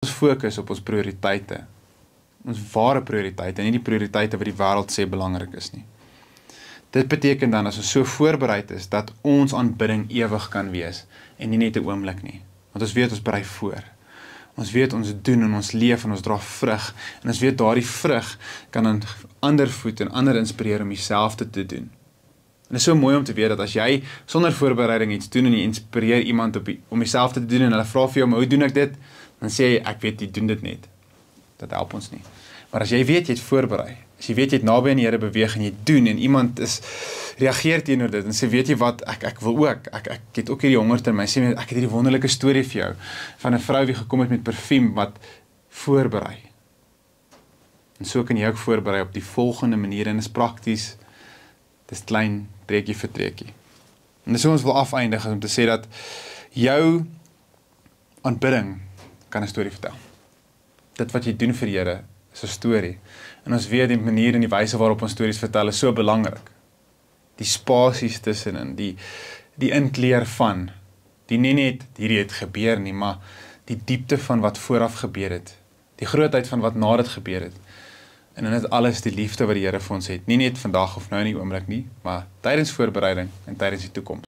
Ons fokus op ons prioriteite. Ons ware prioriteite, nie die prioriteite wat die wêreld sê belangrik is nie. Dit beteken dan as ons so voorbereid is, dat ons aanbidding ewig kan wees, en nie net 'n oomblik nie. Want ons weet ons berei voor. Ons weet ons doen en ons leef en ons dra vrug, en ons weet daardie vrug kan aan ander voed en ander inspireer om dieselfde te doen. En dit is so mooi om te weet dat as jy sonder voorbereiding iets doen en jy inspireer iemand om dieselfde te doen en hulle vra vir jou, maar hoe doen ek dit? Dan sê jy, ek weet jy doen dit net. Dat help ons nie. Maar as jy weet jy het voorberei, as jy weet jy het naby aan die Here beweeg en jy doen en iemand reageer teenoor dit en sê, weet jy wat, ek wil ook, ek het ook hierdie honger in my, sê, ek het hierdie wonderlike storie vir jou, van 'n vrou wie gekom het met parfuum, wat voorberei. En so kan jy ook voorberei op die volgende manier, en is prakties, dis klein, treetjie vir treetjie. En dis hoe ons wil afeindig, om te sê dat jou aanbidding kan 'n storie vertel. Dit wat jy doen vir die Here is 'n storie. En ons weet die manier en die wyse waarop ons stories vertel is so belangrik. Die spasies tussenin, die inkleer van, die nie net hierdie het gebeur nie, maar die diepte van wat vooraf gebeur het, die grootheid van wat na dit gebeur het. En in dit alles die liefde wat die Here vir ons het, nie net vandag of nou in die oomblik nie, maar tydens voorbereiding en tydens die toekoms.